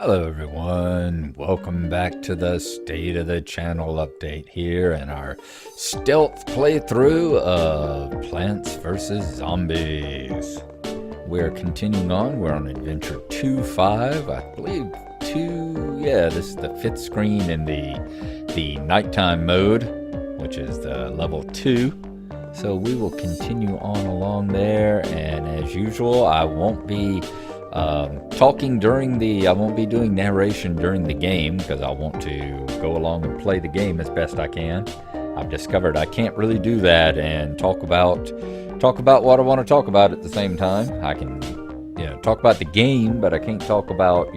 Hello everyone, welcome back to the State of the Channel update here and our stealth playthrough of Plants vs. Zombies. We're continuing on, we're on Adventure 2.5, I believe this is the 5th screen in the nighttime mode, which is the level 2. So we will continue on along there, and as usual, I won't be talking I won't be doing narration during the game because I want to go along and play the game as best I can. I've discovered I can't really do that and talk about what I want to talk about at the same time. I can, talk about the game, but I can't talk about,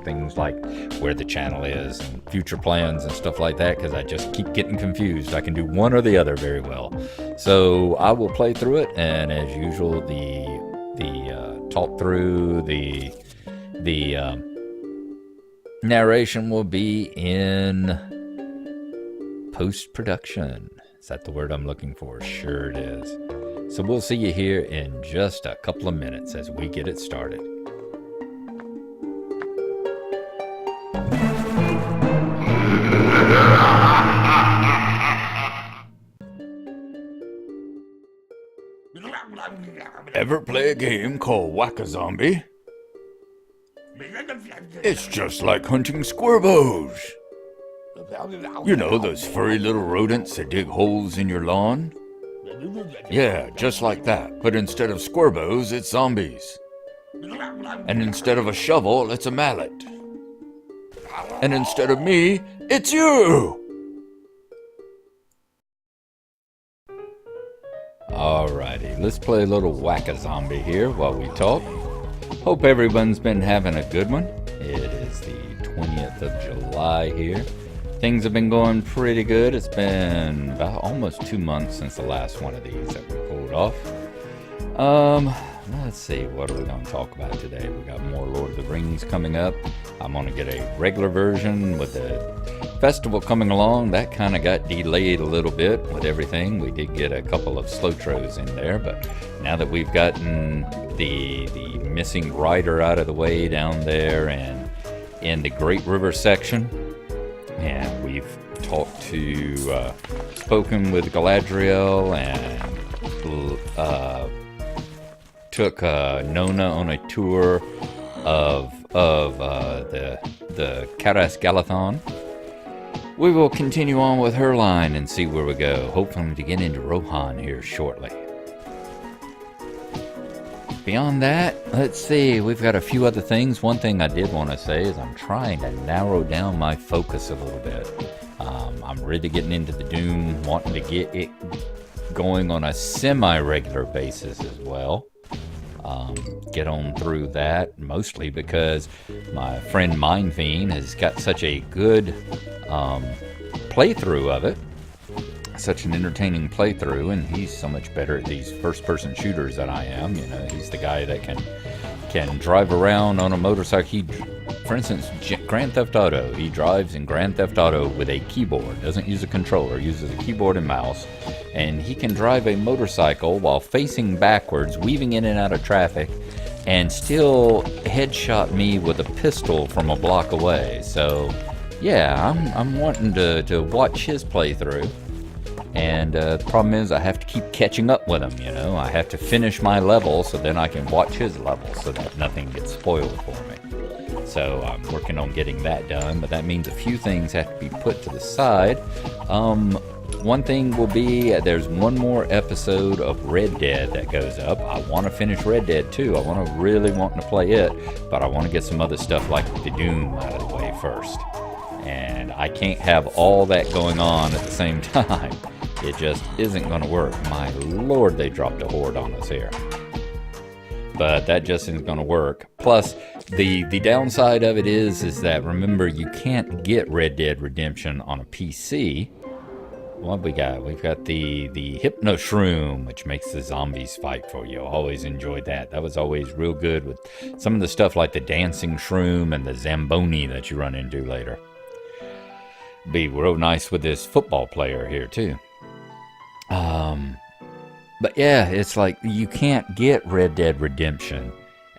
things like where the channel is and future plans and stuff like that because I just keep getting confused. I can do one or the other very well. So I will play through it, and as usual, the talk through the narration will be in post-production. Is that the word I'm looking for? Sure it is. So we'll see you here in just a couple of minutes as we get it started. Ever play a game called Whack-A-Zombie? It's just like hunting squirbows. You know, those furry little rodents that dig holes in your lawn? Yeah, just like that, but instead of squirbows, it's zombies. And instead of a shovel, it's a mallet. And instead of me, it's you! Alrighty, let's play a little Whack-A-Zombie here while we talk. Hope everyone's been having a good one. It is the 20th of July here. Things have been going pretty good. It's been about almost 2 months since the last one of these that we pulled off. Let's see, what are we going to talk about today? We got more Lord of the Rings coming up. I'm going to get a regular version with the festival coming along. That kind of got delayed a little bit with everything. We did get a couple of slow tros in there, but now that we've gotten the missing rider out of the way down there and in the Great River section, and we've spoken with Galadriel and took Nona on a tour of the Caras Galathon. We will continue on with her line and see where we go. Hopefully to get into Rohan here shortly. Beyond that, let's see, we've got a few other things. One thing I did want to say is I'm trying to narrow down my focus a little bit. I'm really getting into the Doom, wanting to get it going on a semi-regular basis as well. Get on through that, mostly because my friend Mindfiend has got such a good playthrough of it. Such an entertaining playthrough, and he's so much better at these first-person shooters than I am. He's the guy that can drive around on a motorcycle. For instance, Grand Theft Auto, he drives in Grand Theft Auto with a keyboard, doesn't use a controller, uses a keyboard and mouse, and he can drive a motorcycle while facing backwards, weaving in and out of traffic, and still headshot me with a pistol from a block away. So, yeah, I'm wanting to watch his playthrough. And the problem is I have to keep catching up with him, I have to finish my level so then I can watch his level so that nothing gets spoiled for me. So I'm working on getting that done, but that means a few things have to be put to the side. One thing will be there's one more episode of Red Dead that goes up. I want to finish Red Dead too. I really want to play it, but I want to get some other stuff like the Doom out of the way first. And I can't have all that going on at the same time. It just isn't going to work. My lord, they dropped a horde on us here. But that just isn't going to work. Plus, the downside of it is that, remember, you can't get Red Dead Redemption on a PC. What we got? We've got the Hypno Shroom, which makes the zombies fight for you. Always enjoyed that. That was always real good with some of the stuff like the Dancing Shroom and the Zamboni that you run into later. Be real nice with this football player here, too. But yeah, it's like you can't get Red Dead Redemption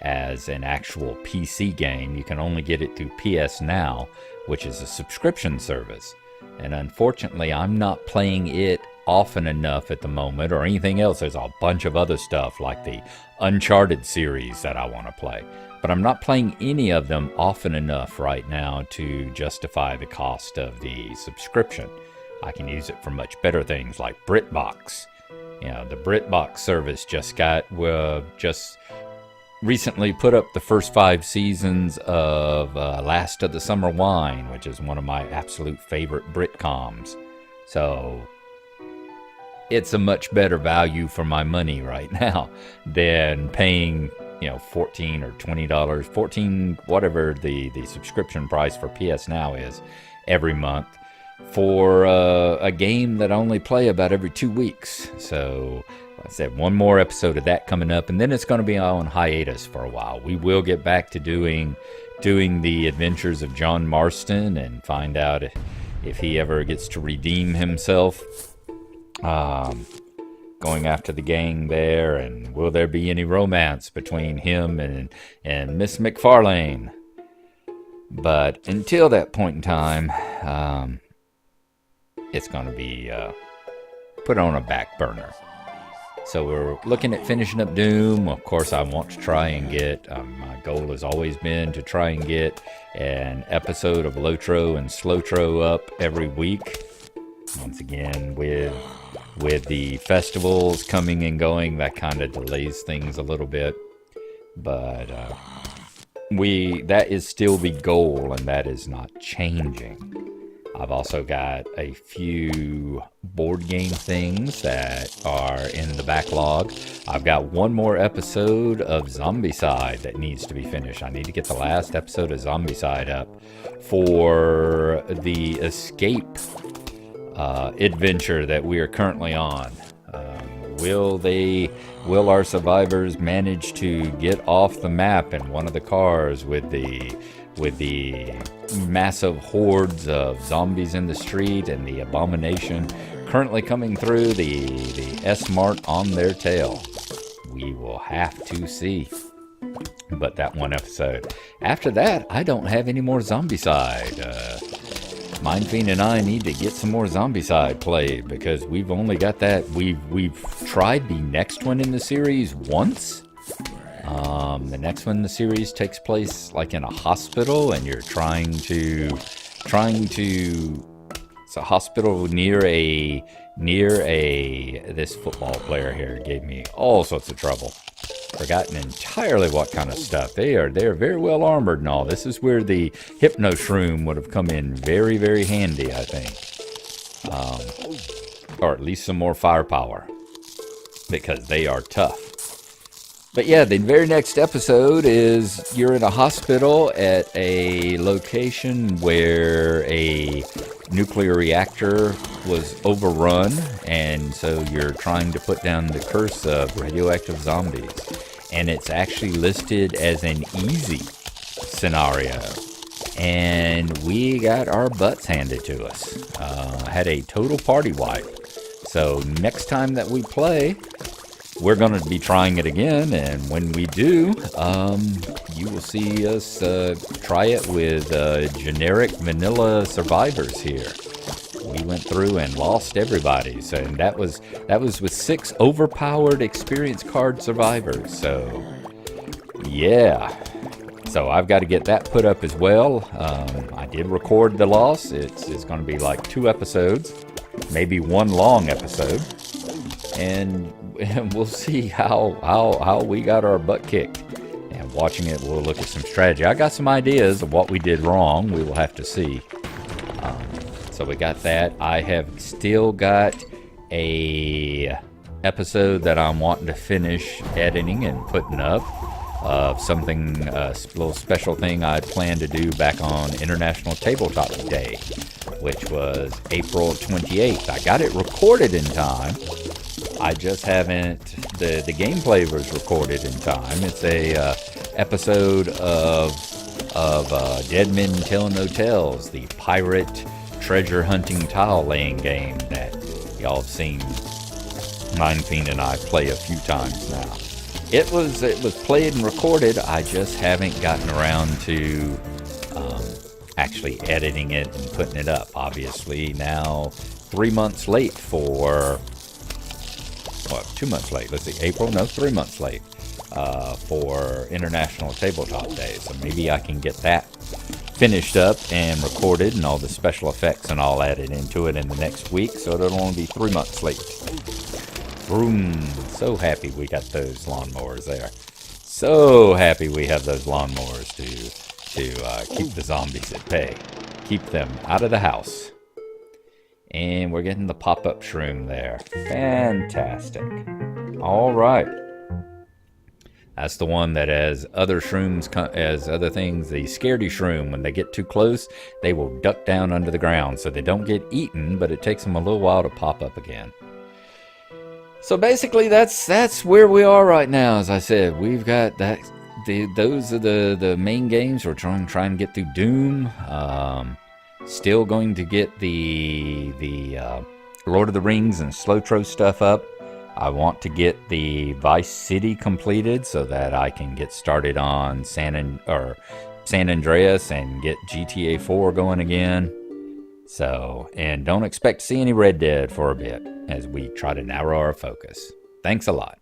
as an actual PC game. You can only get it through PS Now, which is a subscription service. And unfortunately, I'm not playing it often enough at the moment, or anything else. There's a bunch of other stuff like the Uncharted series that I want to play. But I'm not playing any of them often enough right now to justify the cost of the subscription. I can use it for much better things like BritBox. The BritBox service just recently put up the first 5 seasons of Last of the Summer Wine, which is one of my absolute favorite Britcoms. So it's a much better value for my money right now than paying, $14 or $20, $14, whatever the subscription price for PS Now is every month for a game that I only play about every 2 weeks. So like I said, one more episode of that coming up, and then it's going to be on hiatus for a while. We will get back to doing the adventures of John Marston and find out if he ever gets to redeem himself, going after the gang there, and will there be any romance between him and Miss McFarlane. But until that point in time, it's going to be put on a back burner. So we're looking at finishing up Doom. Of course, I want to try and get, my goal has always been to try and get an episode of Lotro and Slowtro up every week. Once again, with the festivals coming and going, that kind of delays things a little bit. But that is still the goal, and that is not changing. I've also got a few board game things that are in the backlog. I've got one more episode of Zombicide that needs to be finished. I need to get the last episode of Zombicide up for the Escape adventure that we are currently on. Will our survivors manage to get off the map in one of the cars with the massive hordes of zombies in the street and the abomination currently coming through, the S-mark on their tail? We will have to see. But that one episode. After that, I don't have any more Zombicide. Mindfiend and I need to get some more Zombicide played, because we've only got that. We've tried the next one in the series once. The next one in the series takes place like in a hospital, and you're trying to. It's a hospital near a. This football player here gave me all sorts of trouble. Forgotten entirely what kind of stuff. They're very well armored and all. This is where the Hypno Shroom would have come in very, very handy, I think. Or at least some more firepower, because they are tough. But yeah, the very next episode is you're in a hospital at a location where a nuclear reactor was overrun, and so you're trying to put down the curse of radioactive zombies. And it's actually listed as an easy scenario. And we got our butts handed to us. Had a total party wipe. So next time that we play, we're going to be trying it again, and when we do, you will see us try it with generic vanilla survivors here. We went through and lost everybody, so, and that was with 6 overpowered experience card survivors. So yeah, so I've got to get that put up as well. I did record the loss. It's going to be like 2 episodes, maybe 1 long episode, and we'll see how we got our butt kicked. And watching it, we'll look at some strategy. I got some ideas of what we did wrong. We will have to see. So we got that. I have still got a episode that I'm wanting to finish editing and putting up of something, a little special thing I planned to do back on International Tabletop Day, which was April 28th. I got it recorded in time. I just haven't, the gameplay was recorded in time. It's a episode of Dead Men Tell No Tales, the pirate treasure hunting tile laying game that y'all have seen Mindfiend and I play a few times now. it was played and recorded. I just haven't gotten around to actually editing it and putting it up. Obviously, now 3 months late for, well, 2 months late. Let's see, April? No, 3 months late for International Tabletop Day. So maybe I can get that finished up and recorded and all the special effects and all added into it in the next week. So it'll only be 3 months late. Vroom. So happy we got those lawnmowers there. So happy we have those lawnmowers to keep the zombies at bay. Keep them out of the house. And we're getting the pop-up shroom there. Fantastic. All right. That's the one that as other shrooms, as other things, the scaredy shroom, when they get too close, they will duck down under the ground so they don't get eaten, but it takes them a little while to pop up again. So basically, that's where we are right now. As I said, we've got that. Those are the main games. We're trying to get through Doom. Still going to get the Lord of the Rings and Slowtro stuff up. I want to get the Vice City completed so that I can get started on San Andreas and get GTA 4 going again. So, and don't expect to see any Red Dead for a bit as we try to narrow our focus. Thanks a lot.